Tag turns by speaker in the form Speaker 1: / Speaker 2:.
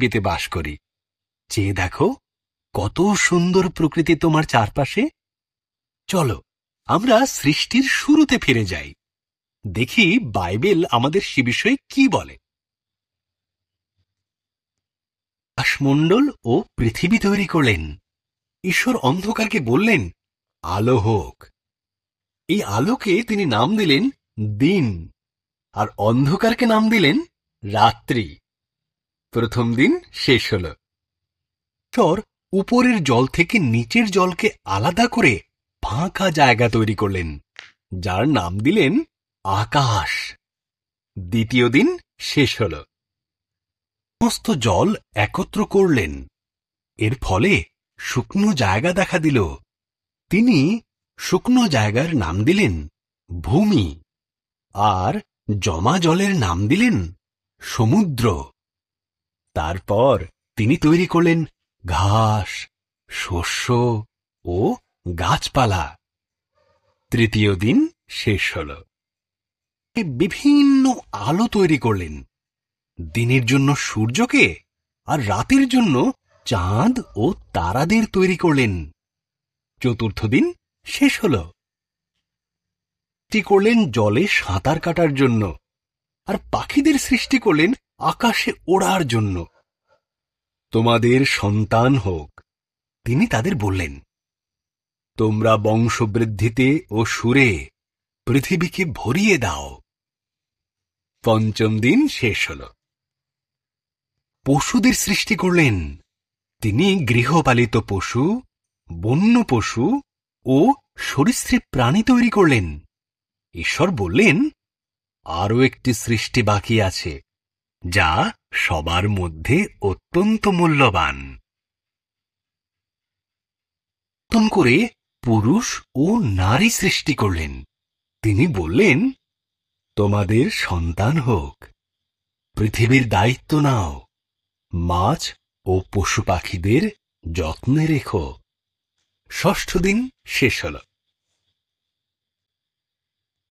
Speaker 1: পৃথিবীতে বাস করি। চেয়ে দেখো কত সুন্দর প্রকৃতি তোমার চারপাশে। চলো আমরা সৃষ্টির শুরুতে ফিরে যাই, দেখি বাইবেল আমাদের সে বিষয়ে কি বলে। আকাশমণ্ডল ও পৃথিবী তৈরি করলেন। ঈশ্বর অন্ধকারকে বললেন, আলো হোক। এই আলোকে তিনি নাম দিলেন দিন, আর অন্ধকারকে নাম দিলেন রাত্রি। প্রথম দিন শেষ হল। ঈশ্বর উপরের জল থেকে নিচের জলকে আলাদা করে ফাঁকা জায়গা তৈরি করলেন, যার নাম দিলেন আকাশ। দ্বিতীয় দিন শেষ হল। সমস্ত জল একত্র করলেন, এর ফলে শুকনো জায়গা দেখা দিল। তিনি শুকনো জায়গার নাম দিলেন ভূমি, আর জমা জলের নাম দিলেন সমুদ্র। তারপর তিনি তৈরি করলেন ঘাস, শস্য ও গাছপালা। তৃতীয় দিন শেষ হল। বিভিন্ন আলো তৈরি করলেন, দিনের জন্য সূর্যকে আর রাতের জন্য চাঁদ ও তারাদের তৈরি করলেন। চতুর্থ দিন শেষ হল। সৃষ্টি করলেন জলে সাঁতার কাটার জন্য, আর পাখিদের সৃষ্টি করলেন আকাশে ওড়ার জন্য। তোমাদের সন্তান হোক, তিনি তাদের বললেন। তোমরা বংশবৃদ্ধিতে ও সুরে পৃথিবীকে ভরিয়ে দাও। পঞ্চম দিন শেষ হল। পশুদের সৃষ্টি করলেন। তিনি গৃহপালিত পশু, বন্য পশু ও সরীসৃপ প্রাণী তৈরি করলেন। ঈশ্বর বললেন, আরও একটি সৃষ্টি বাকি আছে, যা সবার মধ্যে অত্যন্ত মূল্যবান। নতুন করে পুরুষ ও নারী সৃষ্টি করলেন। তিনি বললেন, তোমাদের সন্তান হোক, পৃথিবীর দায়িত্ব নাও, মাছ ও পশু পাখিদের যত্নে রেখো। ষষ্ঠ দিন শেষ হল।